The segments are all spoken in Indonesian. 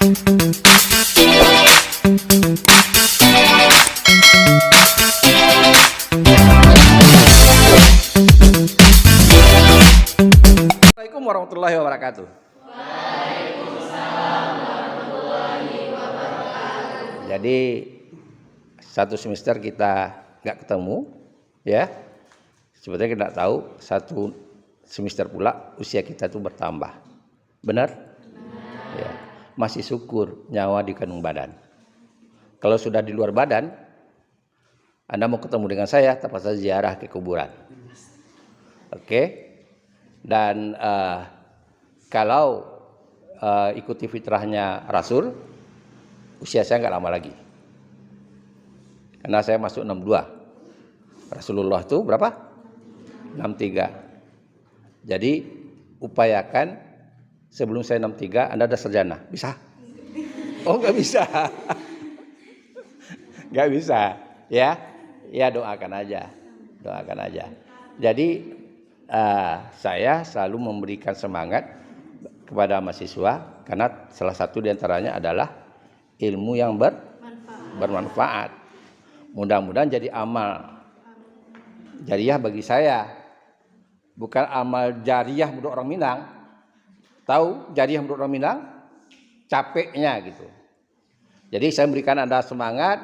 Assalamualaikum warahmatullahi wabarakatuh. Jadi satu semester kita nggak ketemu, ya. Sebetulnya kita tahu satu semester pula usia kita tuh bertambah, benar? Ya. Masih syukur nyawa di kandung badan. Kalau sudah di luar badan, Anda mau ketemu dengan saya, terpaksa ziarah ke kuburan. Oke? Dan kalau ikuti fitrahnya Rasul, usia saya nggak lama lagi. Karena saya masuk 62. Rasulullah itu berapa? 63. Jadi upayakan sebelum saya 63 Anda ada sarjana. Bisa? Oh, nggak bisa. Nggak bisa. Ya, ya doakan aja. Doakan aja. Jadi saya selalu memberikan semangat kepada mahasiswa karena salah satu diantaranya adalah ilmu yang bermanfaat. Mudah-mudahan jadi amal jariah bagi saya, bukan amal jariah menurut orang Minang. Tahu jariah menurut orang Minang? Capeknya gitu. Jadi saya memberikan Anda semangat.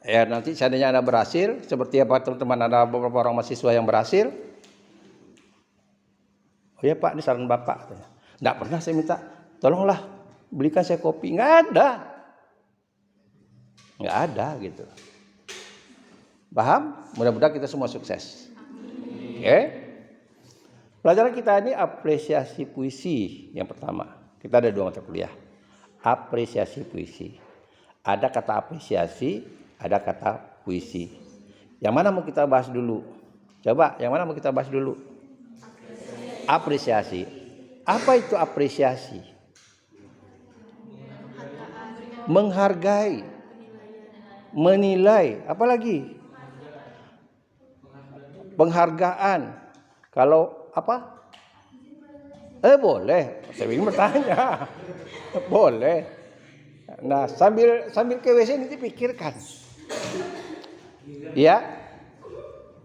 Ya, nanti seandainya Anda berhasil, seperti apa teman-teman Anda beberapa orang mahasiswa yang berhasil. Oh ya Pak, ini saran Bapak. Nggak pernah saya minta, tolonglah belikan saya kopi. Nggak ada gitu. Paham? Mudah-mudahan kita semua sukses. Oke? Pelajaran kita ini apresiasi puisi yang pertama. Kita ada 2 mata kuliah. Apresiasi puisi. Ada kata apresiasi, ada kata puisi. Yang mana mau kita bahas dulu? Coba, yang mana mau kita bahas dulu? Apresiasi. Apa itu apresiasi? Menghargai, menilai, apalagi? Penghargaan. Kalau apa? Boleh. Saya ingin bertanya. Boleh. Nah, sambil ke WC nanti pikirkan. Ya.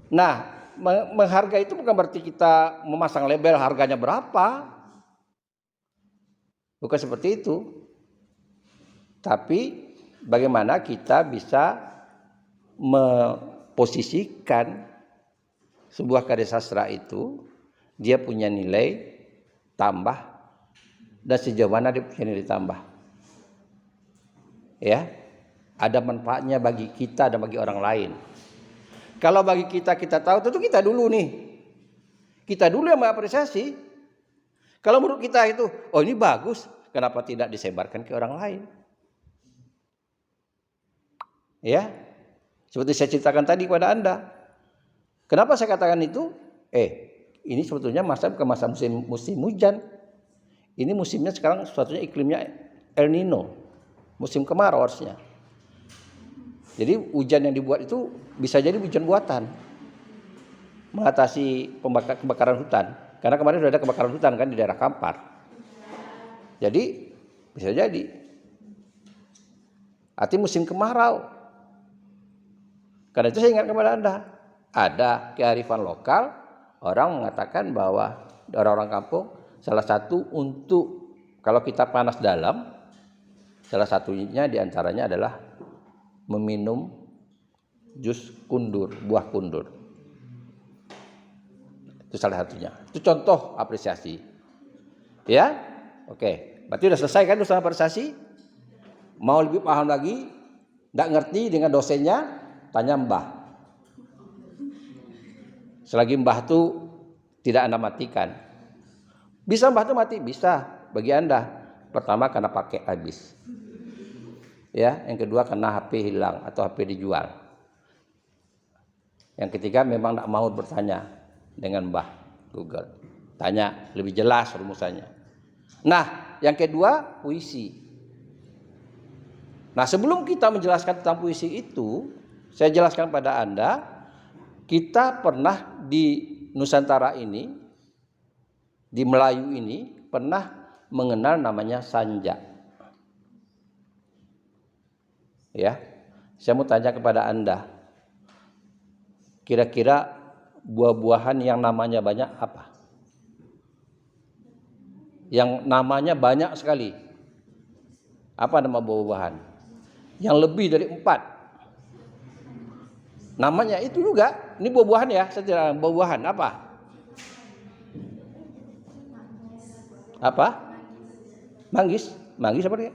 Nah, menghargai itu bukan berarti kita memasang label harganya berapa. Bukan seperti itu. Tapi bagaimana kita bisa memposisikan sebuah karya sastra itu dia punya nilai tambah dan sejauh mana dia punya nilai tambah. Ya. Ada manfaatnya bagi kita dan bagi orang lain. Kalau bagi kita tahu, tentu kita dulu nih. Kita dulu yang mengapresiasi. Kalau menurut kita itu, oh ini bagus, kenapa tidak disebarkan ke orang lain? Ya, seperti saya ceritakan tadi kepada Anda. Kenapa saya katakan itu? Ini sebetulnya bukan masa musim hujan. Ini musimnya sekarang sebetulnya iklimnya El Nino. Musim kemarau harusnya. Jadi hujan yang dibuat itu bisa jadi hujan buatan. Mengatasi kebakaran hutan. Karena kemarin sudah ada kebakaran hutan kan di daerah Kampar. Jadi bisa jadi. Arti musim kemarau. Karena itu saya ingat kepada Anda. Ada kearifan lokal, orang mengatakan bahwa orang-orang kampung salah satu untuk kalau kita panas dalam, salah satunya diantaranya adalah meminum jus kundur, buah kundur. Itu salah satunya. Itu contoh apresiasi. Ya? Oke. Berarti sudah selesai kan urusan apresiasi? Mau lebih paham lagi? Nggak ngerti dengan dosennya? Tanya Mbah. Selagi Mbah itu tidak Anda matikan. Bisa Mbah itu mati? Bisa. Bagi Anda. Pertama karena pakai habis. Ya, yang kedua karena HP hilang atau HP dijual. Yang ketiga memang tidak mau bertanya dengan Mbah Google. Tanya lebih jelas rumusannya. Nah, yang kedua puisi. Nah, sebelum kita menjelaskan tentang puisi itu, saya jelaskan pada Anda, kita pernah di Nusantara ini, di Melayu ini, pernah mengenal namanya sanja. Ya, saya mau tanya kepada Anda, kira-kira buah-buahan yang namanya banyak apa? Yang namanya banyak sekali. Apa nama buah-buahan? Yang lebih dari 4. Namanya itu juga. Ini buah-buahan ya, secara buah-buahan apa? Apa? Manggis. Manggis apa dia?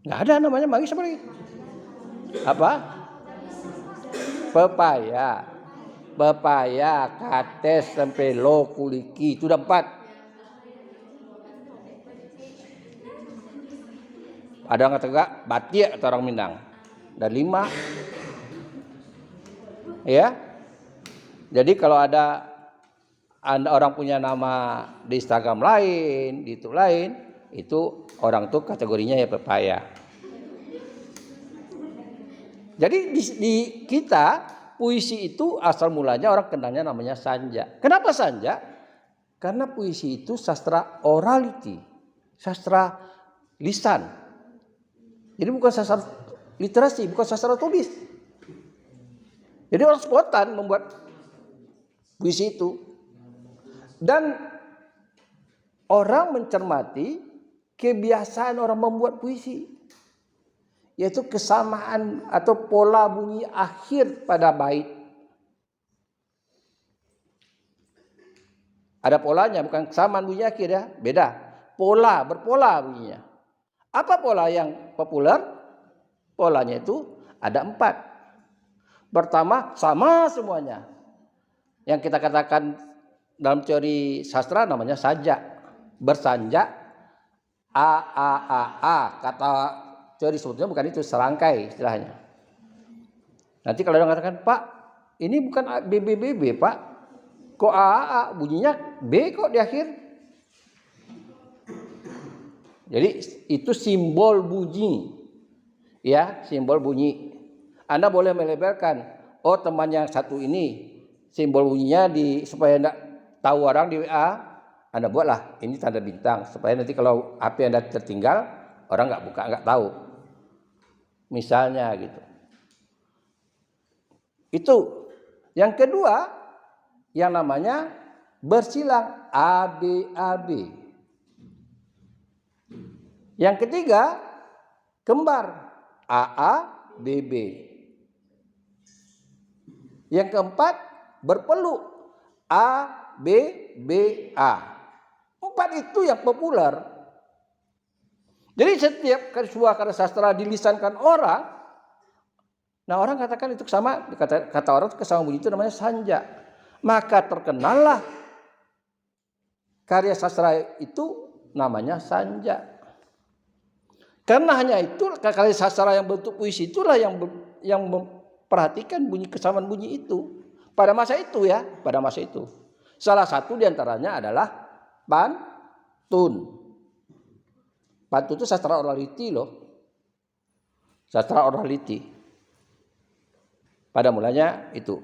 Nggak ada namanya manggis apa dia? Apa? Pepaya. Pepaya, kates, tempelo, kuliki. Itu udah 4. Ada yang kata batik atau orang Minang. Dan 5. Ya. Jadi kalau ada orang punya nama di Instagram lain, di itu lain, itu orang tuh kategorinya ya pepaya. Jadi di kita puisi itu asal mulanya orang kenalnya namanya sanja. Kenapa sanja? Karena puisi itu sastra orality, sastra lisan. Jadi bukan sastra literasi, bukan sastra tulis. Jadi orang spontan membuat puisi itu. Dan orang mencermati kebiasaan orang membuat puisi, yaitu kesamaan atau pola bunyi akhir pada bait. Ada polanya, bukan kesamaan bunyi akhir ya, beda. Berpola bunyinya. Apa pola yang populer? Polanya itu ada 4. Pertama, sama semuanya. Yang kita katakan dalam teori sastra namanya sanja. Bersanja, a. Kata teori sebetulnya bukan itu, serangkai istilahnya. Nanti kalau orang katakan, Pak, ini bukan BBBB, Pak. Kok A, bunyinya B kok di akhir? Jadi itu simbol bunyi. Ya, simbol bunyi. Anda boleh melabelkan, oh teman yang satu ini simbol bunyinya supaya enggak tahu orang di WA, Anda buatlah ini tanda bintang supaya nanti kalau HP Anda tertinggal, orang enggak buka, enggak tahu. Misalnya gitu. Itu. Yang kedua, yang namanya bersilang ABAB. Yang ketiga, kembar AABB. Yang keempat, berpeluk ABBA. 4 itu yang populer. Jadi setiap sebuah karya sastra dilisankan orang, nah orang katakan itu sama, kata orang itu kesamaan bunyi itu namanya sanja. Maka terkenallah karya sastra itu namanya sanja. Karena hanya itu karya sastra yang bentuk puisi itulah yang memperhatikan bunyi kesamaan bunyi itu. Pada masa itu ya, pada masa itu. Salah satu diantaranya adalah pantun. Pantun itu sastra orality loh. Sastra orality. Pada mulanya itu.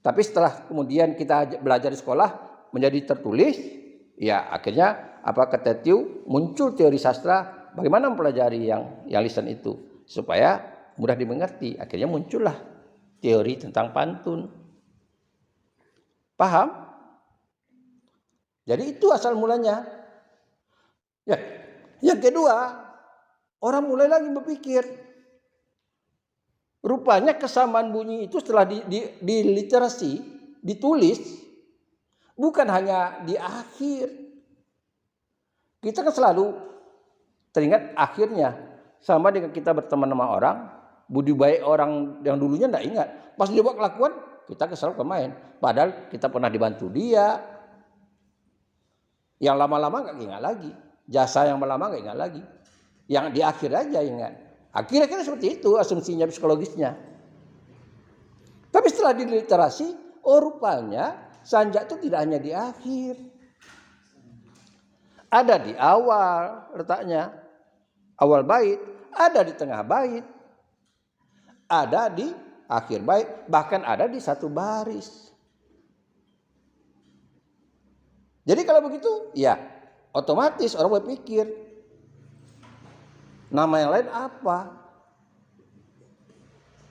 Tapi setelah kemudian kita belajar di sekolah menjadi tertulis, ya akhirnya kata Tiu muncul teori sastra bagaimana mempelajari yang lisan itu supaya mudah dimengerti. Akhirnya muncullah teori tentang pantun. Paham? Jadi itu asal mulanya. Ya, yang kedua, orang mulai lagi berpikir. Rupanya kesamaan bunyi itu setelah di literasi, ditulis, bukan hanya di akhir. Kita kan selalu teringat akhirnya. Sama dengan kita berteman sama orang, budi baik orang yang dulunya tidak ingat. Pas dia buat kelakuan, kita kesal pemain. Padahal kita pernah dibantu dia. Yang lama-lama nggak ingat lagi. Jasa yang lama nggak ingat lagi. Yang di akhir aja ingat. Akhirnya seperti itu asumsinya psikologisnya. Tapi setelah diliterasi, rupanya sanja itu tidak hanya di akhir. Ada di awal letaknya. Awal bait, ada di tengah bait. Ada di akhir bait, bahkan ada di satu baris. Jadi kalau begitu, ya otomatis orang berpikir, nama yang lain apa?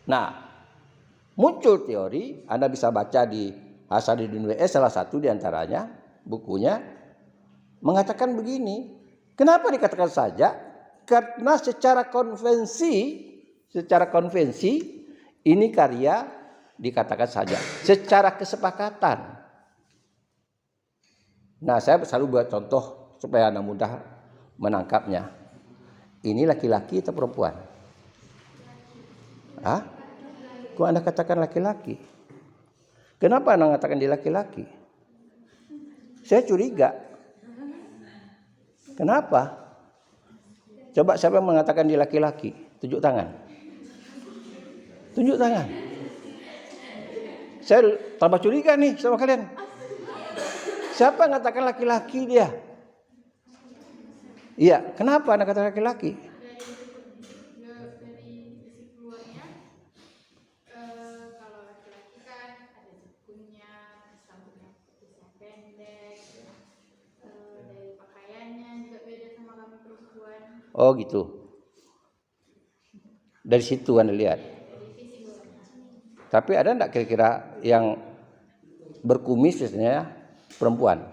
Nah, muncul teori, Anda bisa baca di Hasanuddin W.S. salah satu di antaranya, bukunya, mengatakan begini. Kenapa dikatakan saja? Karena secara konvensi, ini karya dikatakan saja. Secara kesepakatan. Nah, saya selalu buat contoh supaya Anda mudah menangkapnya. Ini laki-laki atau perempuan? Hah? Kok Anda katakan laki-laki? Kenapa Anda mengatakan dia laki-laki? Saya curiga. Kenapa? Coba siapa yang mengatakan dia laki-laki? Tunjuk tangan. Tunjuk tangan. Saya tambah curiga nih sama kalian. Siapa yang mengatakan laki-laki dia? Iya, kenapa Anda kata laki-laki? Dari sisi keluarnya, kalau laki-laki kan ada jukungnya, rambutnya pendek, dari pakaiannya juga beda sama kami perempuan. Oh gitu. Dari situ Anda lihat. Tapi ada enggak kira-kira yang berkumis biasanya perempuan?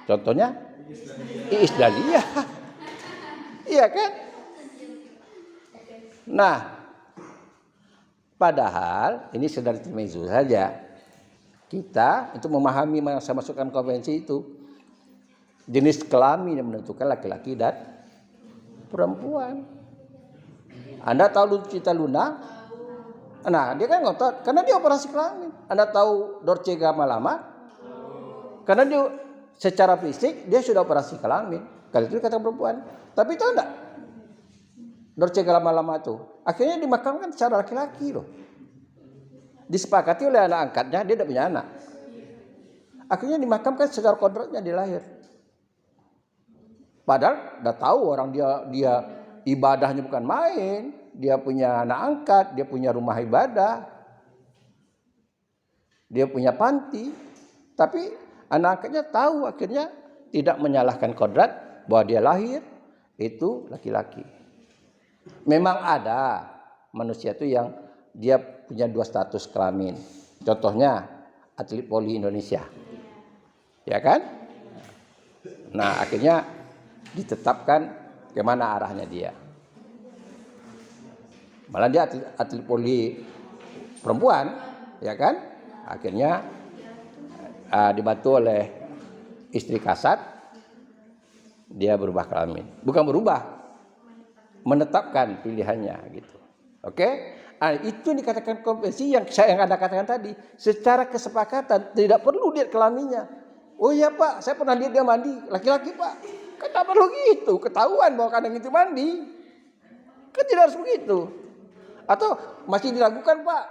Contohnya Iis Dahlia. Iya kan? Nah, padahal ini sedang intermezzo saja. Kita untuk memahami yang saya masukkan konvensi itu, jenis kelamin yang menentukan laki-laki dan perempuan. Anda tahu Lucita Luna? Nah, dia kan ngotot karena dia operasi kelamin. Anda tahu Dolce Gabbana? Karena dia secara fisik dia sudah operasi kelamin. Kali itu kata perempuan. Tapi tahu enggak? Dolce Gabbana itu akhirnya dimakamkan secara laki-laki loh. Disepakati oleh anak angkatnya, dia tidak punya anak. Akhirnya dimakamkan secara kodratnya di lahir. Padahal udah tahu orang dia ibadahnya bukan main. Dia punya anak angkat, dia punya rumah ibadah. Dia punya panti. Tapi anak angkatnya tahu akhirnya tidak menyalahkan kodrat bahwa dia lahir itu laki-laki. Memang ada manusia itu yang dia punya dua status kelamin. Contohnya atlet voli Indonesia. Ya kan? Nah, akhirnya ditetapkan kemana arahnya dia. Malah dia atlet voli perempuan, ya kan? Akhirnya dibantu oleh istri kasat, dia berubah kelamin. Bukan berubah, menetapkan pilihannya gitu. Oke? Itu dikatakan konvensi yang Anda katakan tadi. Secara kesepakatan tidak perlu lihat kelaminnya. Oh iya Pak, saya pernah lihat dia mandi laki-laki Pak. Kan tak perlu gitu, ketahuan bahwa kadang itu mandi. Kan tidak harus begitu. Atau masih diragukan Pak,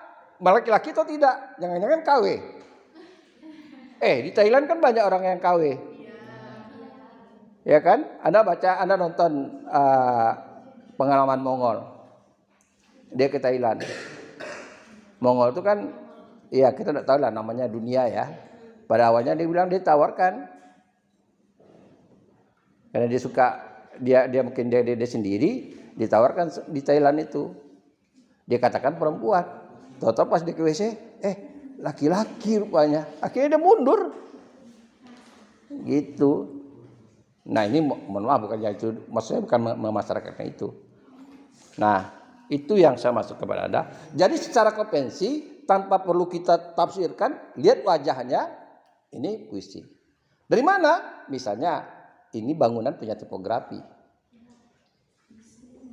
laki-laki atau tidak? Jangan-jangan KW. Di Thailand kan banyak orang yang KW. Ya kan? Anda nonton pengalaman Mongol. Dia ke Thailand. Mongol itu kan, ya kita tidak tahu lah namanya dunia ya. Pada awalnya dia bilang dia tawarkan. Karena dia suka, dia mungkin dia sendiri, ditawarkan di Thailand itu. Dia katakan perempuan. Tahu-tahu pas dia ke WC, laki-laki rupanya. Akhirnya dia mundur. Gitu. Nah ini mohon maaf bukan itu, maksudnya bukan memasyarakatkan itu. Nah itu yang saya maksud kepada Anda. Jadi secara konvensi tanpa perlu kita tafsirkan, lihat wajahnya, ini puisi. Dari mana? Misalnya ini bangunan punya tipografi.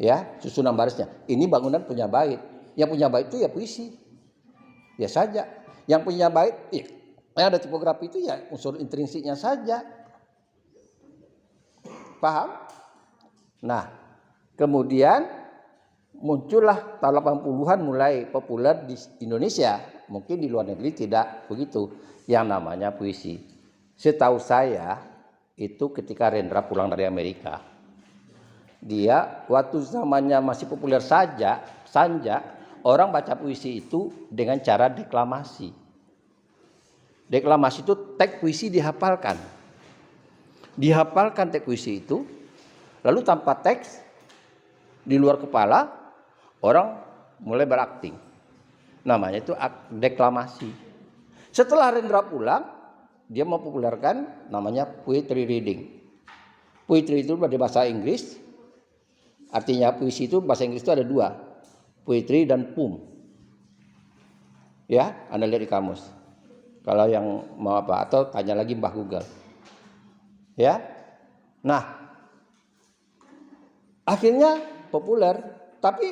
Ya, susunan barisnya. Ini bangunan punya bait. Yang punya bait itu ya puisi. Ya saja. Yang punya bait, ada tipografi itu ya unsur intrinsiknya saja. Paham? Nah, kemudian muncullah tahun 80-an mulai populer di Indonesia. Mungkin di luar negeri tidak begitu. Yang namanya puisi. Setahu saya itu ketika Rendra pulang dari Amerika. Dia waktu zamannya masih populer saja, Sanja, orang baca puisi itu dengan cara deklamasi. Deklamasi itu teks puisi dihafalkan. Dihafalkan teks puisi itu, lalu tanpa teks di luar kepala orang mulai berakting. Namanya itu deklamasi. Setelah Rendra pulang, dia mempopulerkan namanya poetry reading. Poetry itu dari bahasa Inggris, artinya puisi itu bahasa Inggris itu ada dua, poetry dan poem. Ya, Anda lihat di kamus. Kalau yang mau apa, atau tanya lagi Mbah Google. Ya, nah akhirnya populer, tapi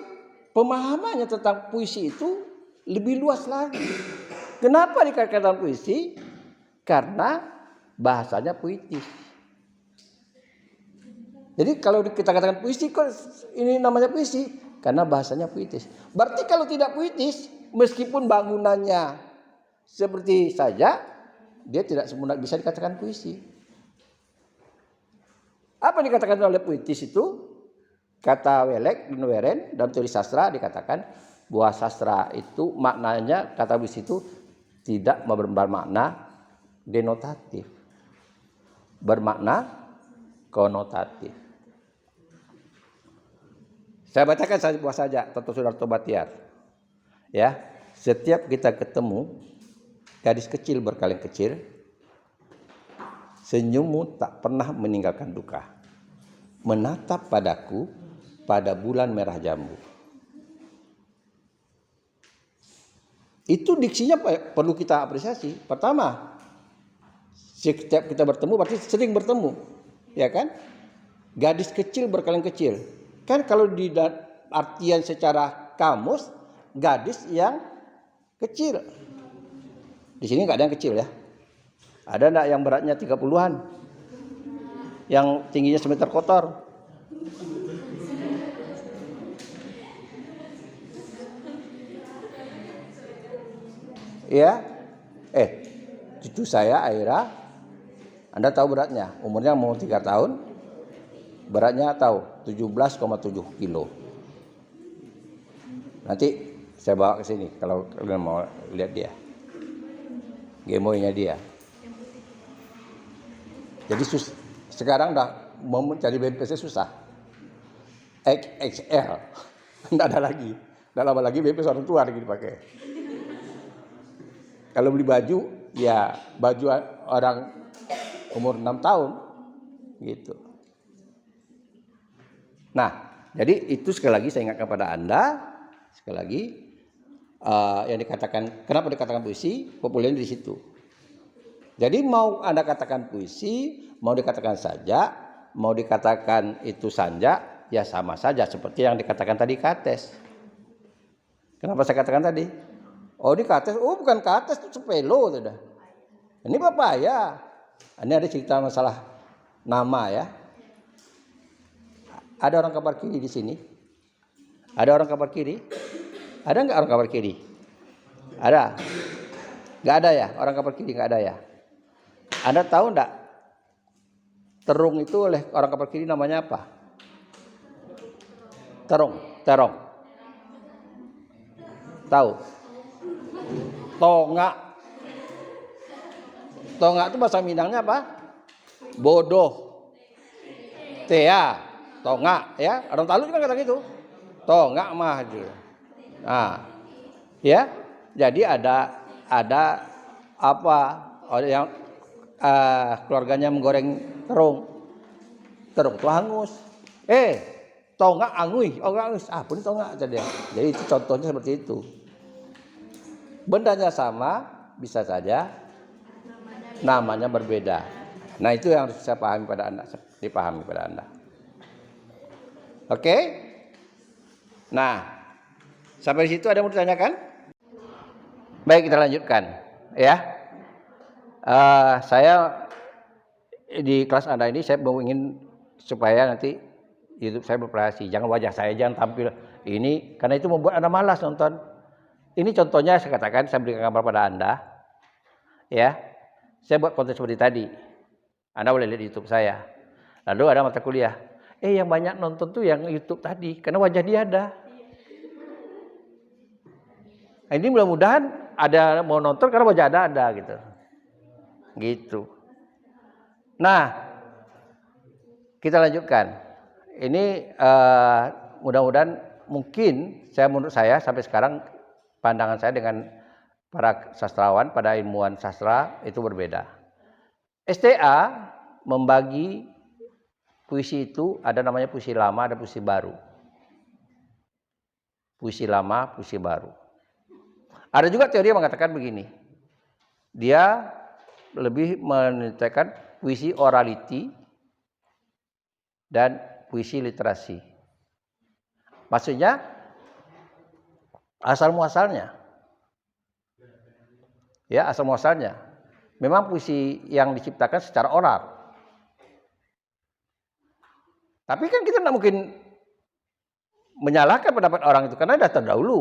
pemahamannya tentang puisi itu lebih luas lagi. Kenapa dikatakan puisi? Karena bahasanya puitis. Jadi kalau kita katakan puisi, kok ini namanya puisi? Karena bahasanya puitis. Berarti kalau tidak puitis, meskipun bangunannya seperti saja, dia tidak semudah bisa dikatakan puisi. Apa dikatakan oleh puitis itu? Kata Welek dan Weren dalam teori sastra dikatakan bahwa sastra itu maknanya, kata puisi itu tidak bermakna denotatif, bermakna konotatif. Saya bacakan sebuah saja Toto Sudarto Batiar. Ya, setiap kita ketemu gadis kecil berkaleng kecil, senyummu tak pernah meninggalkan duka. Menatap padaku pada bulan merah jambu. Itu diksinya perlu kita apresiasi. Pertama, setiap kita bertemu berarti sering bertemu, ya kan? Gadis kecil berkaleng kecil. Kan kalau di artian secara kamus, gadis yang kecil. Di sini nggak ada yang kecil ya. Ada enggak yang beratnya 30-an? Yang tingginya semeter kotor? Ya. Cucu saya Aira, Anda tahu beratnya, umurnya mau 3 tahun, beratnya tahu 17,7 kilo. Nanti saya bawa ke sini kalau kalian mau lihat dia, gemoynya dia. Jadi sekarang dah mau mencari BMPC susah, XXL, tidak ada lagi, tidak lama lagi BMPC orang tua lagi dipakai. Kalau beli baju, ya baju orang umur 6 tahun gitu. Nah, jadi itu sekali lagi saya ingatkan kepada Anda, sekali lagi yang dikatakan, kenapa dikatakan puisi, populer di situ. Jadi mau Anda katakan puisi, mau dikatakan saja, mau dikatakan itu sanja, ya sama saja seperti yang dikatakan tadi kates. Kenapa saya katakan tadi? Oh ini kates, oh bukan kates, itu sepelo sudah. Ini papaya. Ini ada cerita masalah nama ya. Ada orang kabar kiri di sini? Ada orang kabar kiri? Ada nggak orang kabar kiri? Ada? Nggak ada ya? Orang kabar kiri nggak ada ya? Anda tahu nggak? Terung itu oleh orang kabar kiri namanya apa? Terong. Tahu? Tonga itu bahasa Minangnya apa? Bodoh. Tea. Tonga ya, orang Talu juga kata gitu. Tonga mah gitu. Nah, ya. Jadi ada apa? Orang yang keluarganya menggoreng terung. Terung itu hangus. Tonga angui, angus. Pun tonga aja dia. Jadi itu contohnya seperti itu. Bendanya sama, bisa saja namanya berbeda. Nah, itu yang harus saya pahami pada Anda, dipahami pada Anda. Oke? Nah, sampai di situ ada yang mau ditanyakan? Baik, kita lanjutkan, ya. Saya di kelas Anda ini saya mau ingin supaya nanti YouTube saya bervariasi. Jangan wajah saya jangan tampil ini, karena itu membuat Anda malas nonton. Ini contohnya saya katakan, saya berikan gambar pada Anda, ya. Saya buat konten seperti tadi. Anda boleh lihat di YouTube saya. Lalu ada mata kuliah. Yang banyak nonton tuh yang YouTube tadi, karena wajah dia ada. Nah, ini mudah-mudahan ada mau nonton karena wajah ada gitu. Gitu. Nah, kita lanjutkan. Ini mudah-mudahan mungkin menurut saya sampai sekarang pandangan saya dengan para sastrawan, pada ilmuwan sastra itu berbeda. STA membagi puisi itu ada namanya puisi lama, ada puisi baru. Puisi lama, puisi baru. Ada juga teori yang mengatakan begini. Dia lebih menentukan puisi orality dan puisi literasi. Maksudnya asal muasalnya. Ya, asal muasalnya. Memang puisi yang diciptakan secara oral. Tapi kan kita tidak mungkin menyalahkan pendapat orang itu karena sudah terdahulu.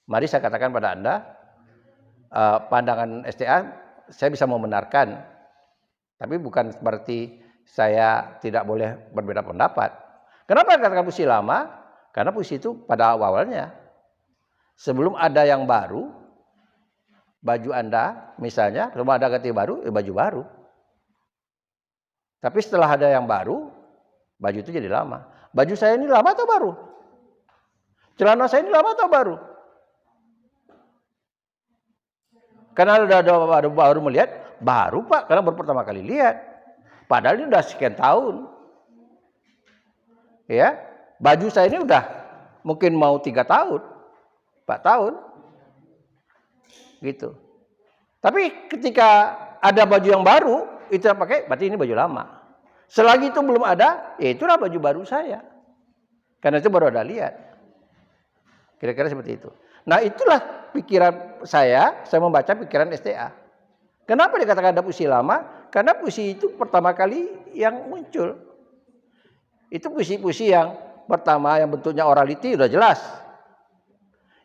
Mari saya katakan pada Anda, pandangan STA saya bisa membenarkan, tapi bukan berarti saya tidak boleh berbeda pendapat. Kenapa katakan puisi lama? Karena puisi itu pada awalnya, sebelum ada yang baru, baju Anda misalnya, sebelum ada ganti baru, baju baru. Tapi setelah ada yang baru, baju itu jadi lama. Baju saya ini lama atau baru? Celana saya ini lama atau baru? Karena baru melihat, baru Pak, karena baru pertama kali lihat. Padahal ini udah sekian tahun. Ya, baju saya ini udah mungkin mau 3 tahun, 4 tahun. Gitu. Tapi ketika ada baju yang baru, itu yang pakai, berarti ini baju lama. Selagi itu belum ada, ya itulah baju baru saya. Karena itu baru ada lihat. Kira-kira seperti itu. Nah itulah pikiran saya membaca pikiran STA. Kenapa dikatakan ada puisi lama? Karena puisi itu pertama kali yang muncul. Itu puisi-puisi yang pertama yang bentuknya orality udah jelas.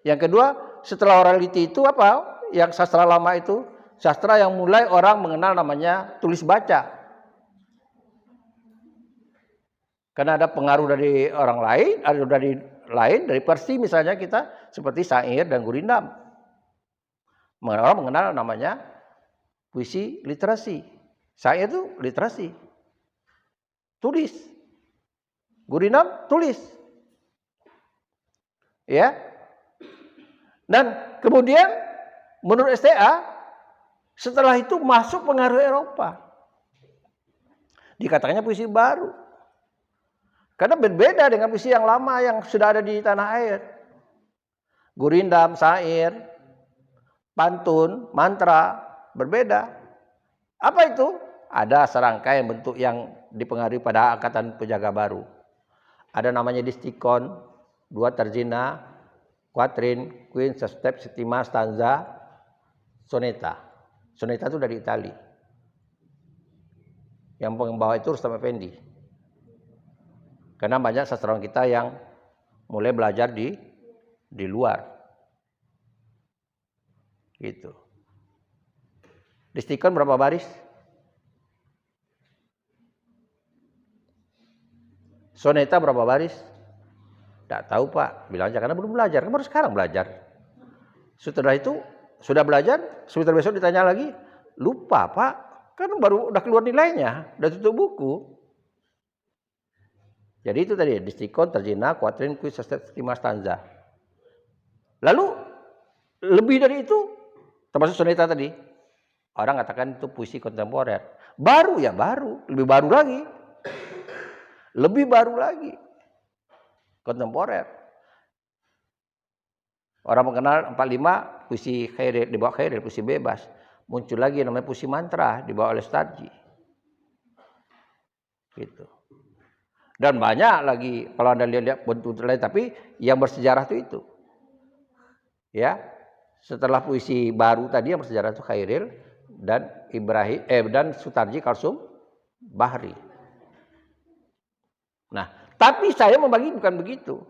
Yang kedua, setelah orality itu apa? Yang sastra lama itu, sastra yang mulai orang mengenal namanya tulis baca. Karena ada pengaruh dari orang lain, ada dari Persia misalnya kita, seperti syair dan gurindam. Orang mengenal namanya puisi literasi. Syair itu literasi. Tulis. Gurindam tulis. Ya. Dan kemudian menurut STA setelah itu masuk pengaruh Eropa. Dikatakannya puisi baru. Karena berbeda dengan puisi yang lama yang sudah ada di tanah air. Gurindam, syair, pantun, mantra, berbeda. Apa itu? Ada serangkaian bentuk yang dipengaruhi pada angkatan penjaga baru. Ada namanya distikon, 2 terzina, quatrain, queen, sestep, settima, stanza, soneta. Soneta itu dari Itali. Yang pembawa itu Rustam Effendi. Karena banyak sastrawan kita yang mulai belajar di luar. Gitu. Distikon berapa baris? Soneta berapa baris? Tidak tahu Pak. Bilang aja karena belum belajar. Kan baru sekarang belajar. Setelah itu sudah belajar, sebentar besok ditanya lagi, lupa Pak. Kan baru udah keluar nilainya, udah tutup buku. Jadi itu tadi, distikon, terzina, quatrain, quis, sestet, settima, stanza. Lalu, lebih dari itu, termasuk soneta tadi, orang katakan itu puisi kontemporer. Baru ya baru, lebih baru lagi. Lebih baru lagi. Kontemporer. Orang mengenal 45, puisi khairil, dibawa khairil, puisi bebas. Muncul lagi namanya puisi mantra, dibawa oleh Starji. Gitu. Dan banyak lagi kalau Anda lihat bentuk lain, tapi yang bersejarah itu. Ya. Setelah puisi baru tadi yang bersejarah itu Khairil dan dan Sutarji Kalsum Bahri. Nah, tapi saya membagi bukan begitu.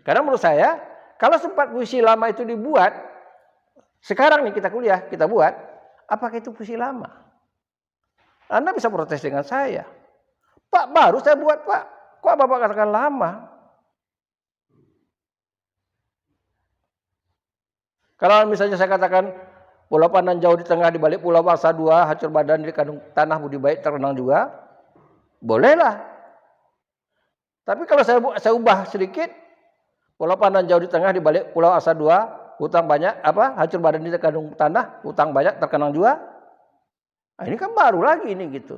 Karena menurut saya, kalau sempat puisi lama itu dibuat, sekarang nih kita kuliah, kita buat, apakah itu puisi lama? Anda bisa protes dengan saya. Pak, baru saya buat Pak. Kok Bapak katakan lama? Kalau misalnya saya katakan Pulau Pandan jauh di tengah, di balik Pulau Bangsa 2, hancur badan di kandung tanah budi baik terkenang juga, bolehlah. Tapi kalau saya ubah sedikit, pulau Pandan jauh di tengah dibalik pulau asa 2, hutang banyak, hancur badan di terkandung tanah, hutang banyak terkenang jua. Nah, ini kan baru lagi ini gitu.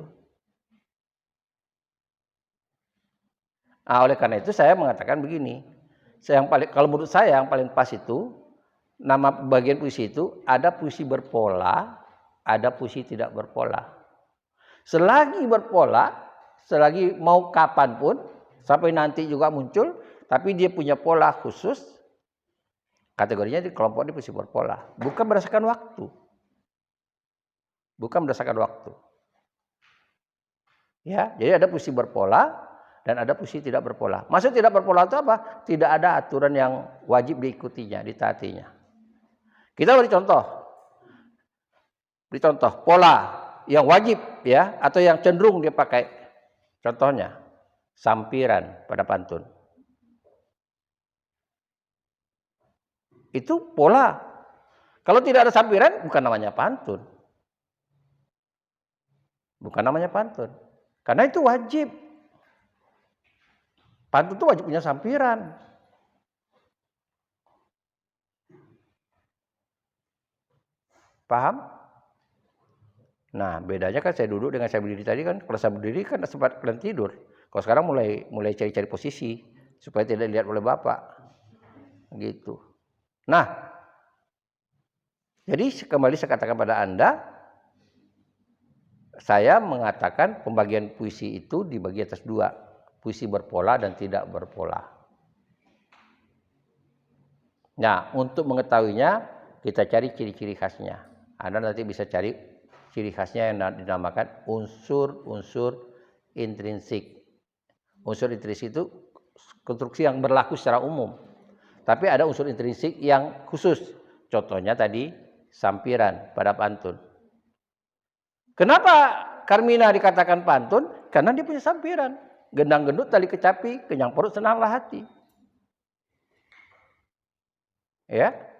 Nah, oleh karena itu saya mengatakan begini. Kalau menurut saya yang paling pas itu, nama bagian puisi itu ada puisi berpola, ada puisi tidak berpola. Selagi berpola, selagi mau kapanpun, sampai nanti juga muncul, tapi dia punya pola khusus, kategorinya di kelompok di puisi berpola. Bukan berdasarkan waktu. Bukan berdasarkan waktu. Ya, jadi ada puisi berpola dan ada puisi tidak berpola. Maksud tidak berpola itu apa? Tidak ada aturan yang wajib diikutinya, ditaatinya. Kita beri contoh. Beri contoh pola yang wajib ya atau yang cenderung dia pakai. Contohnya sampiran pada pantun. Itu pola. Kalau tidak ada sampiran bukan namanya pantun. Bukan namanya pantun. Karena itu wajib. Pantun itu wajib punya sampiran. Paham? Nah, bedanya kan saya duduk dengan saya berdiri tadi kan, kalau saya berdiri kan sempat kalian tidur. Kalau sekarang mulai cari-cari posisi supaya tidak dilihat oleh Bapak. Gitu. Nah, jadi kembali saya katakan pada Anda, saya mengatakan pembagian puisi itu dibagi atas dua, puisi berpola dan tidak berpola. Nah, untuk mengetahuinya kita cari ciri-ciri khasnya. Anda nanti bisa cari ciri khasnya yang dinamakan unsur-unsur intrinsik. Unsur intrinsik itu konstruksi yang berlaku secara umum. Tapi ada unsur intrinsik yang khusus. Contohnya tadi sampiran pada pantun. Kenapa Carmina dikatakan pantun? Karena dia punya sampiran. Gendang gendut tali kecapi, kenyang perut senanglah hati. Ya.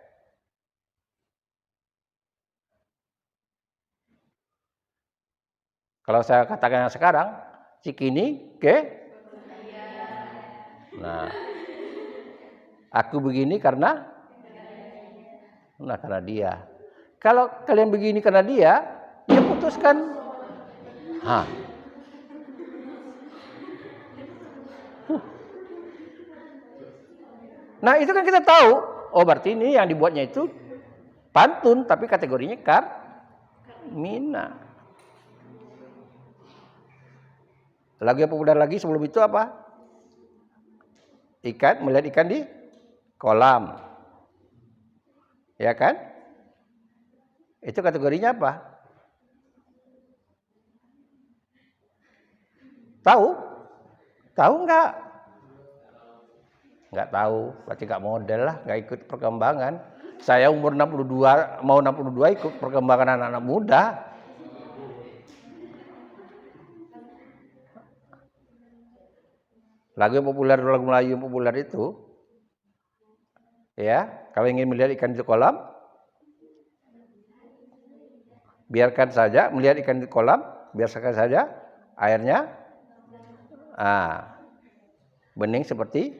Kalau saya katakan yang sekarang, Cikini ke? Nah, aku begini karena dia. Kalau kalian begini karena dia putuskan. Nah, itu kan kita tahu. Oh, berarti ini yang dibuatnya itu pantun, tapi kategorinya Carmina. Lagu yang populer lagi sebelum itu apa? Melihat ikan di kolam. Ya kan? Itu kategorinya apa? Tahu? Tahu enggak? Enggak tahu, berarti enggak model lah, enggak ikut perkembangan. Saya umur 62, mau 62 ikut perkembangan anak-anak muda. Lagu yang populer, lagu Melayu yang populer itu, ya, kalau ingin melihat ikan di kolam, biarkan saja melihat ikan di kolam, biarkan saja airnya bening seperti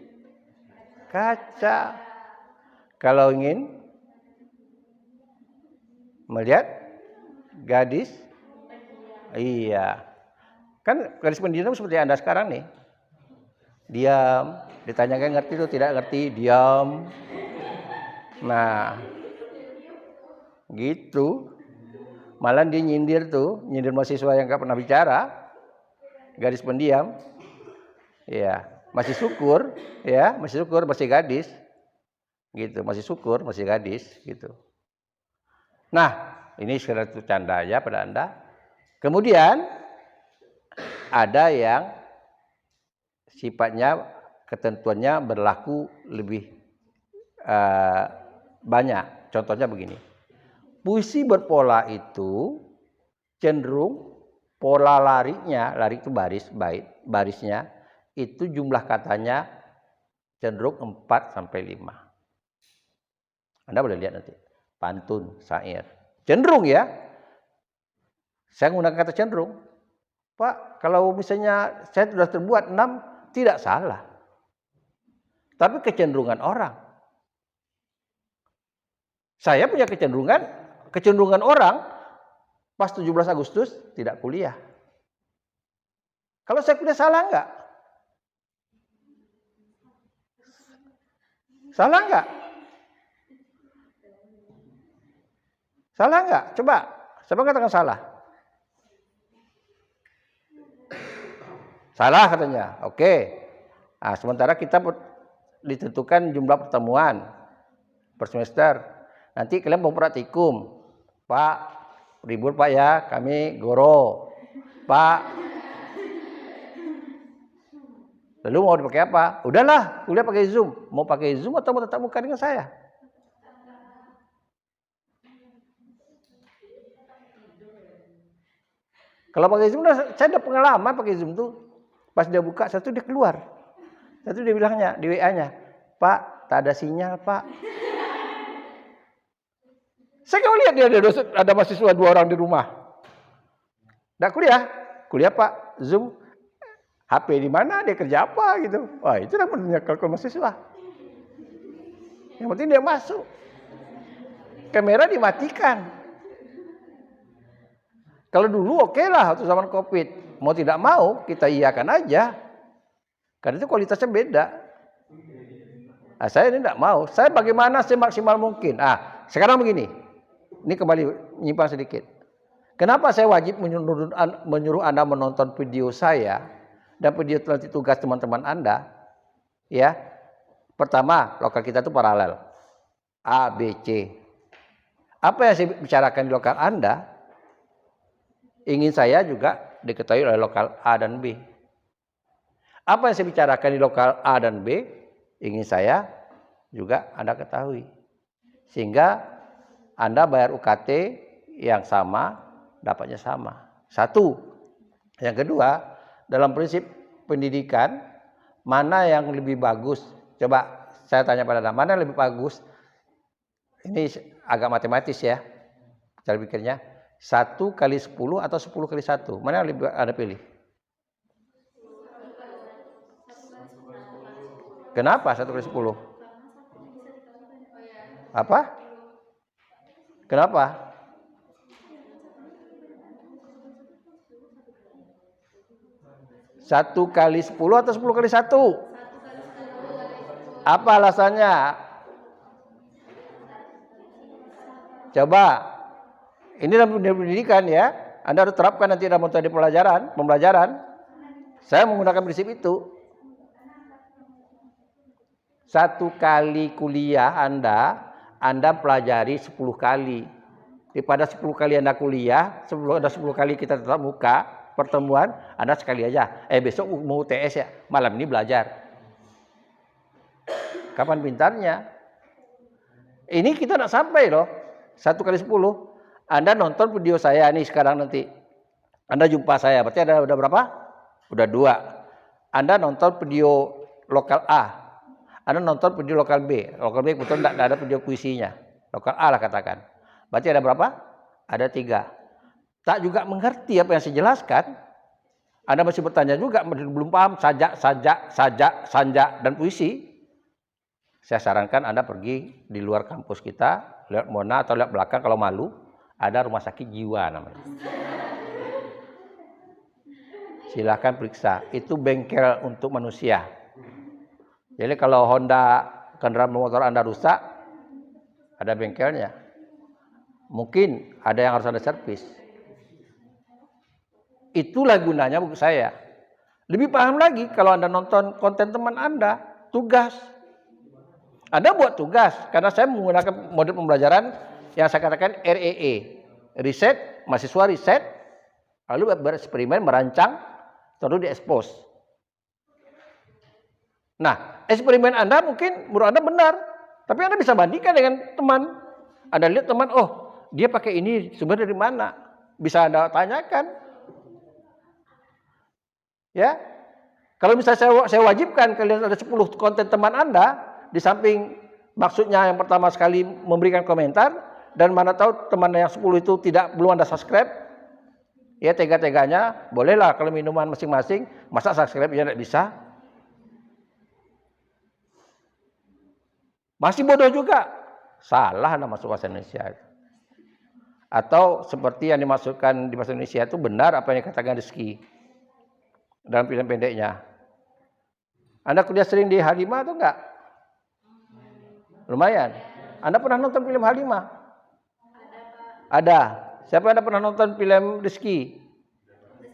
kaca. Kalau ingin melihat gadis, iya, kan gadis pendiam seperti Anda sekarang nih. Diam, ditanyakan ngerti itu tidak ngerti, diam. Nah, gitu. Malah dia nyindir mahasiswa yang gak pernah bicara, gadis pendiam. Ya, masih syukur, masih gadis. Gitu, masih syukur, masih gadis, gitu. Nah, ini sekedar canda aja pada Anda. Kemudian ada yang sifatnya ketentuannya berlaku lebih banyak. Contohnya begini. Puisi berpola itu cenderung pola larinya, lari itu barisnya itu jumlah katanya cenderung 4 sampai 5. Anda boleh lihat nanti. Pantun, syair. Cenderung ya. Saya menggunakan kata cenderung. Pak, kalau misalnya saya sudah terbuat 6, tidak salah. Tapi kecenderungan orang. Saya punya kecenderungan orang pas 17 Agustus tidak kuliah. Kalau saya kuliah salah enggak? Salah enggak? Salah enggak? Coba, siapa katakan salah? Salah katanya. Oke. Nah, sementara kita ditentukan jumlah pertemuan per semester. Nanti kalian mau praktikum. Pak, libur Pak ya, kami goro. Pak. Lalu mau dipakai apa? Udahlah, kuliah pakai Zoom. Mau pakai Zoom atau mau tatap muka dengan saya? Kalau pakai Zoom, saya ada pengalaman pakai Zoom tuh. Pas dia buka, satu dia keluar. Satu dia bilangnya, di WA-nya, Pak, tak ada sinyal, Pak. Saya kalau lihat dia ada mahasiswa 2 orang di rumah. Nggak kuliah? Kuliah Pak, Zoom. HP di mana, dia kerja apa gitu. Wah, itu namanya kalau mahasiswa. Yang penting dia masuk. Kamera dimatikan. Kalau dulu oke lah waktu zaman Covid. Mau tidak mau kita iakan aja. Karena itu kualitasnya beda. Nah, saya ini tidak mau. Saya bagaimana semaksimal mungkin. Sekarang begini. Ini kembali menyimpang sedikit. Kenapa saya wajib menyuruh Anda menonton video saya dan video nanti tugas teman-teman Anda? Ya. Pertama, lokal kita itu paralel. A, B, C. Apa yang saya bicarakan di lokal Anda, ingin saya juga diketahui oleh lokal A dan B. Apa yang saya bicarakan di lokal A dan B, ingin saya juga Anda ketahui. Sehingga Anda bayar UKT yang sama, dapatnya sama. Satu. Yang kedua, dalam prinsip pendidikan, mana yang lebih bagus? Coba saya tanya pada Anda, mana yang lebih bagus? Ini agak matematis ya, cara pikirnya. 1 kali 10 atau 10 kali 1? Mana yang lebih Anda pilih? Kenapa 1 kali 10? Apa? Kenapa? Satu kali 10 atau 10 kali 1? Apa alasannya? Coba. Ini dalam pendidikan ya. Anda harus terapkan nanti dalam metode pembelajaran. Saya menggunakan prinsip itu. 1 kali kuliah Anda pelajari 10 kali. Daripada 10 kali Anda kuliah, ada 10 kali kita tetap muka, pertemuan, Anda sekali aja. Besok mau UTS ya, malam ini belajar. Kapan pintarnya? Ini kita tidak sampai loh. 1 kali 10. Anda nonton video saya nih sekarang nanti. Anda jumpa saya, berarti ada udah berapa? Udah 2. Anda nonton video lokal A. Anda nonton video lokal B. Lokal B betul tidak ada video puisinya. Lokal A lah katakan. Berarti ada berapa? Ada 3. Tak juga mengerti apa yang saya jelaskan. Anda masih bertanya juga, belum paham sajak, sanja, dan puisi. Saya sarankan Anda pergi di luar kampus kita, lihat Mona atau lihat belakang kalau malu, ada rumah sakit jiwa namanya. Silahkan periksa. Itu bengkel untuk manusia. Jadi kalau Honda kendaraan motor Anda rusak, ada bengkelnya. Mungkin ada yang harus Anda servis. Itulah gunanya buku saya. Lebih paham lagi kalau Anda nonton konten teman Anda, tugas. Anda buat tugas, karena saya menggunakan model pembelajaran yang saya katakan REE. Riset, mahasiswa riset, lalu bereksperimen, merancang, terus diekspos. Nah, eksperimen Anda mungkin menurut Anda benar, tapi Anda bisa bandingkan dengan teman. Anda lihat teman, oh dia pakai ini sumber dari mana? Bisa Anda tanyakan. Ya, kalau misalnya saya wajibkan kalian ada 10 konten teman Anda, di samping maksudnya yang pertama sekali memberikan komentar, dan mana tahu teman yang 10 itu belum Anda subscribe, ya tega-teganya, bolehlah kalau minuman masing-masing, masa subscribe ya tidak bisa. Masih bodoh juga. Salah Anda masuk bahasa Indonesia. Atau seperti yang dimasukkan di bahasa Indonesia itu benar apa yang dikatakan Rizky dalam film pendeknya. Anda kuliah sering di H5 atau enggak? Lumayan. Anda pernah nonton film H5? Ada. Siapa yang pernah nonton film Rizky?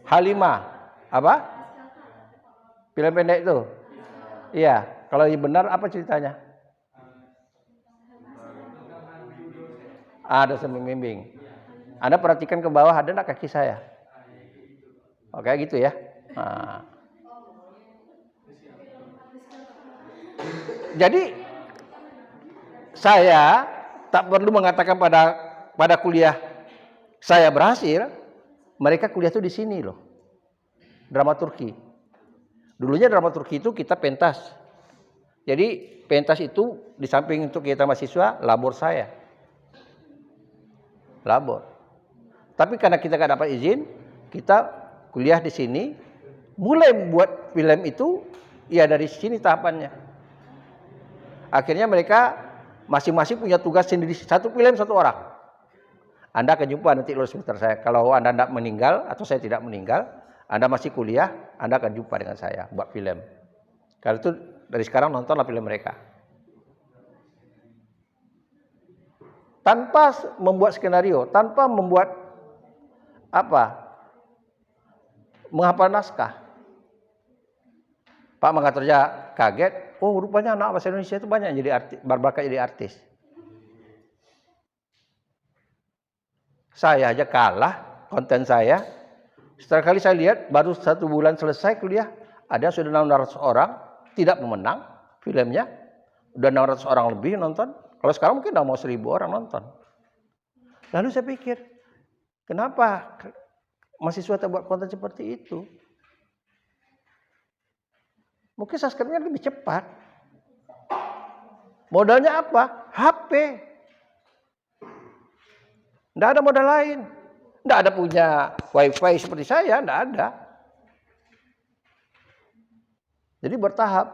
H5. Apa? Film pendek itu? Iya. Kalau benar apa ceritanya? Ada sembimbing. Anda perhatikan ke bawah ada enggak kaki saya? Oke gitu ya. Nah. Jadi saya tak perlu mengatakan pada kuliah saya berhasil, mereka kuliah tuh di sini loh. Dramaturgi. Dulunya dramaturgi itu kita pentas. Jadi pentas itu di samping untuk kita mahasiswa, labor saya. Labor. Tapi karena kita nggak dapat izin, kita kuliah di sini, mulai membuat film itu ya dari sini tahapannya. Akhirnya mereka masing-masing punya tugas sendiri, satu film satu orang. Anda akan jumpa nanti lulus semester saya. Kalau Anda tidak meninggal atau saya tidak meninggal, Anda masih kuliah, Anda akan jumpa dengan saya buat film. Kalau itu dari sekarang nontonlah film mereka. Tanpa membuat skenario, tanpa membuat menghafal naskah. Pak Manggaterja kaget, oh rupanya anak bahasa Indonesia itu banyak jadi artis, berbakat jadi artis. Saya aja kalah konten saya. Setelah kali saya lihat baru 1 bulan selesai kuliah, ada sudah 600 orang tidak memenang filmnya, udah 600 orang lebih nonton. Kalau sekarang mungkin udah mau 1000 orang nonton. Lalu saya pikir, kenapa mahasiswa tak buat konten seperti itu? Mungkin subscribe-nya lebih cepat. Modalnya apa? HP. Tidak ada modal lain. Tidak ada punya wifi seperti saya, tidak ada. Jadi bertahap.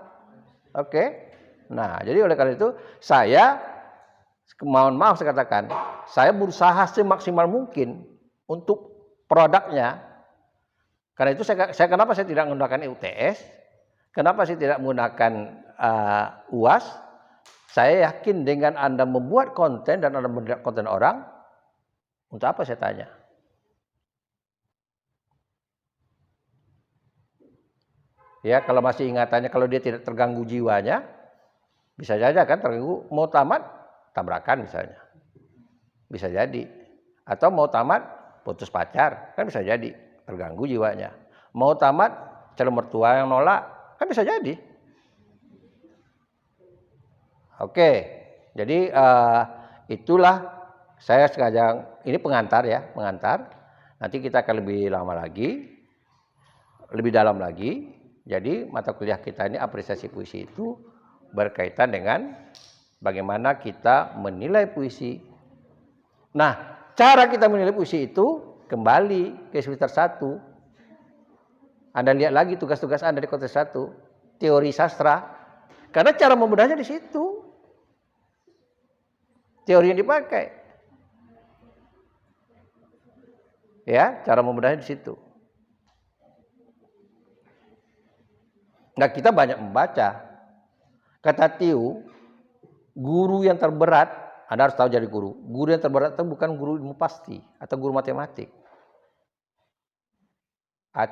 Oke. Nah, jadi oleh karena itu saya mohon maaf saya katakan, saya berusaha semaksimal mungkin untuk produknya. Karena itu kenapa saya tidak menggunakan UTS? Kenapa saya tidak menggunakan UAS? Saya yakin dengan Anda membuat konten dan Anda membuat konten orang, untuk apa saya tanya? Ya, kalau masih ingatannya, kalau dia tidak terganggu jiwanya, bisa saja kan terganggu. Mau tamat, tabrakan misalnya. Bisa jadi. Atau mau tamat, putus pacar, kan bisa jadi. Terganggu jiwanya. Mau tamat, calon mertua yang nolak, kan bisa jadi. Oke, jadi itulah saya sengaja, ini pengantar ya, pengantar. Nanti kita akan lebih lama lagi, lebih dalam lagi. Jadi mata kuliah kita ini apresiasi puisi itu berkaitan dengan bagaimana kita menilai puisi. Nah, cara kita menilai puisi itu kembali ke semester 1. Anda lihat lagi tugas-tugas Anda di konteks 1, teori sastra. Karena cara memudahnya di situ. Teori yang dipakai. Ya, cara memudahnya di situ. Nah, kita banyak membaca. Kata Tiu, guru yang terberat, Anda harus tahu jadi guru. Guru yang terberat itu bukan guru ilmu pasti atau guru matematik.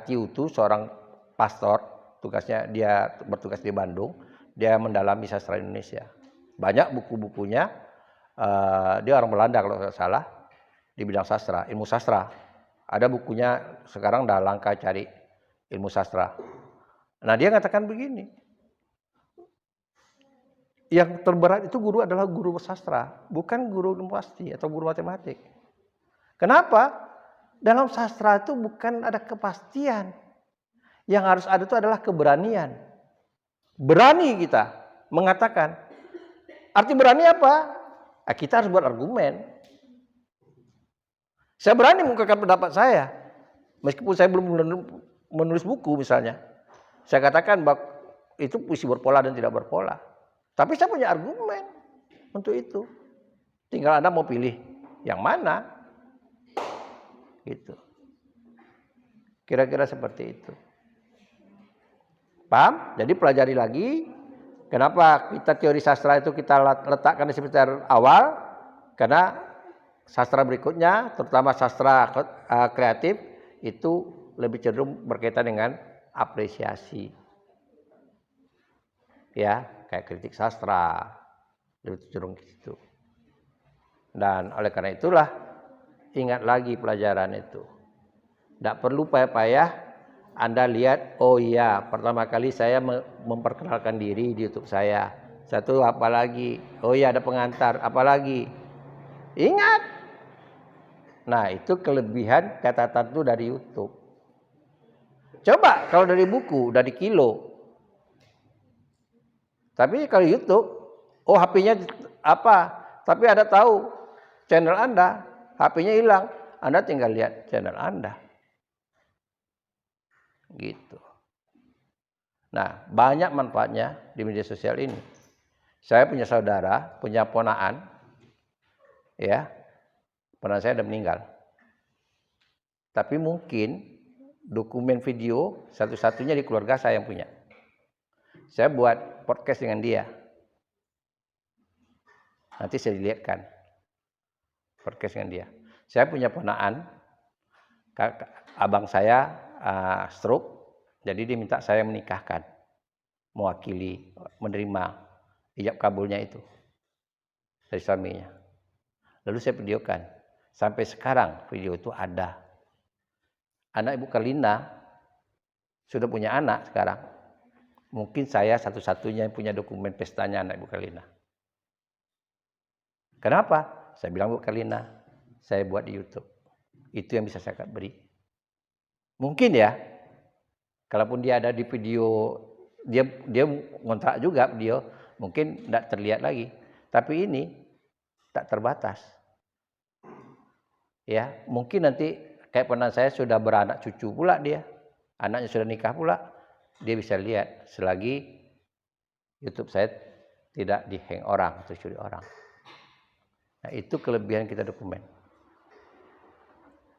Tiu itu seorang pastor, tugasnya dia bertugas di Bandung, dia mendalami sastra Indonesia. Banyak buku-bukunya. Dia orang Belanda kalau tidak salah, di bidang sastra, ilmu sastra. Ada bukunya, sekarang dah langka cari ilmu sastra. Nah, dia katakan begini, yang terberat itu guru adalah guru sastra, bukan guru ilmu pasti atau guru matematik. Kenapa? Dalam sastra itu bukan ada kepastian. Yang harus ada itu adalah keberanian. Berani kita mengatakan. Arti berani apa? Kita harus buat argumen. Saya berani mengungkapkan pendapat saya. Meskipun saya belum menulis buku misalnya. Saya katakan bahwa itu puisi berpola dan tidak berpola. Tapi saya punya argumen. untuk itu. Tinggal Anda mau pilih yang mana. Gitu. Kira-kira seperti itu. Paham? Jadi pelajari lagi. Kenapa kita teori sastra itu kita letakkan di semester awal? Karena sastra berikutnya, terutama sastra kreatif, itu lebih cenderung berkaitan dengan apresiasi. Ya, kayak kritik sastra, lebih cenderung gitu. Dan oleh karena itulah, ingat lagi pelajaran itu. Tidak perlu payah-payah Anda lihat, oh iya, pertama kali saya memperkenalkan diri di YouTube saya. Satu, apa lagi? Oh iya, ada pengantar, apa lagi? Ingat. Nah, itu kelebihan catatan itu dari YouTube. Coba kalau dari buku, dari kilo. Tapi kalau YouTube, oh HP-nya apa? Tapi Anda tahu channel Anda, HP-nya hilang. Anda tinggal lihat channel Anda. Gitu. Nah, banyak manfaatnya di media sosial ini. Saya punya saudara, punya ponaan, ya, ponaan saya sudah meninggal. Tapi mungkin dokumen video satu-satunya di keluarga saya yang punya. Saya buat podcast dengan dia. Nanti saya lihatkan podcast dengan dia. Saya punya ponaan, abang saya stroke, jadi dia minta saya menikahkan, mewakili, menerima ijab kabulnya itu dari suaminya. Lalu saya videokan. Sampai sekarang video itu ada. Anak Ibu Karlina sudah punya anak sekarang. Mungkin saya satu-satunya yang punya dokumen pestanya anak Ibu Karlina. Kenapa? Saya bilang, Bu Karlina, saya buat di YouTube. Itu yang bisa saya beri. Mungkin ya, kalaupun dia ada di video, dia ngontrak juga video, mungkin tidak terlihat lagi. Tapi ini tak terbatas. Ya, mungkin nanti kayak pernah saya sudah beranak cucu pula dia, anaknya sudah nikah pula, dia bisa lihat selagi YouTube saya tidak dihang orang atau curi orang. Nah, itu kelebihan kita dokumen.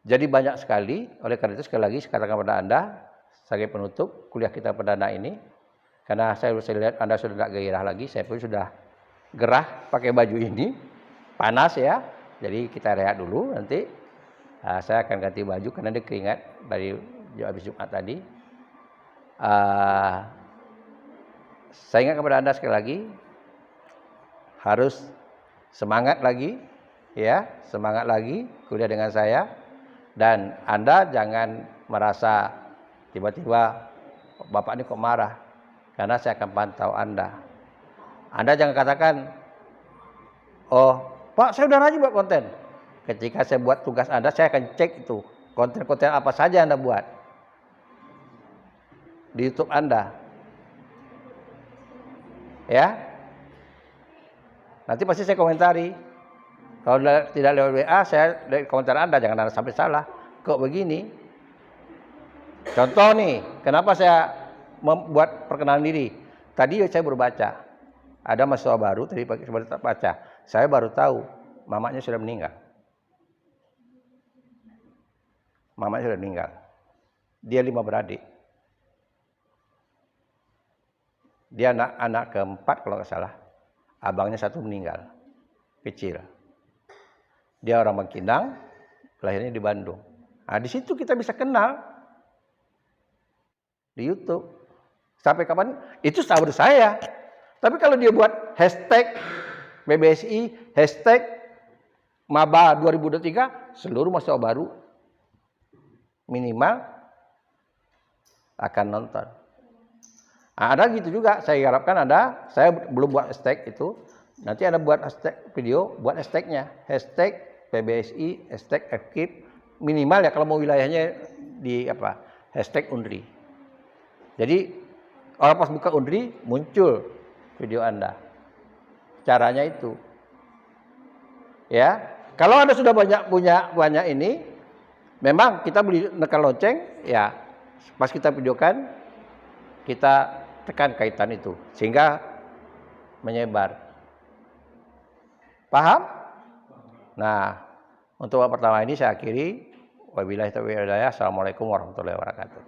Jadi banyak sekali, oleh karena itu sekali lagi sekarang kepada Anda sebagai penutup kuliah kita perdana ini, karena saya lihat Anda sudah tidak gairah lagi, saya pun sudah gerah pakai baju ini, panas ya, jadi kita rehat dulu nanti. Saya akan ganti baju karena dia keringat dari habis Jumat tadi. Saya ingat kepada Anda sekali lagi, harus semangat lagi, ya, semangat lagi kuliah dengan saya. Dan Anda jangan merasa tiba-tiba Bapak ini kok marah, karena saya akan pantau Anda. Anda jangan katakan, oh Pak saya udah rajin buat konten. Ketika saya buat tugas Anda, saya akan cek itu konten-konten apa saja Anda buat di YouTube Anda. Ya, nanti pasti saya komentari. Kalau tidak lewat WA, saya dari komentar Anda, jangan Anda sampai salah. Kok begini? Contoh nih, kenapa saya membuat perkenalan diri? Tadi saya baru baca, ada mahasiswa baru, tadi pagi saya baru baca. Saya baru tahu, mamanya sudah meninggal. Mamanya sudah meninggal. Dia 5 beradik. Dia anak keempat kalau nggak salah. Abangnya 1 meninggal, kecil. Dia orang Bangkinang, lahirnya di Bandung. Nah, di situ kita bisa kenal di YouTube. Sampai kapan? Itu sahabat saya. Tapi kalau dia buat hashtag BBSI, hashtag Maba 2023, seluruh mahasiswa baru minimal akan nonton. Nah, ada gitu juga. Saya harapkan Anda, saya belum buat hashtag itu. Nanti Anda buat hashtag video, buat hashtagnya. Hashtag PBSI, hashtag FKIP, minimal ya kalau mau wilayahnya di apa? Hashtag Undri. Jadi orang pas buka Undri muncul video Anda. Caranya itu. Ya, kalau Anda sudah punya banyak ini, memang kita beli nekan lonceng, ya pas kita videokan, kita tekan kaitan itu sehingga menyebar. Paham? Nah, untuk bab pertama ini saya akhiri. Wabillahi taufiq wal hidayah. Assalamualaikum warahmatullahi wabarakatuh.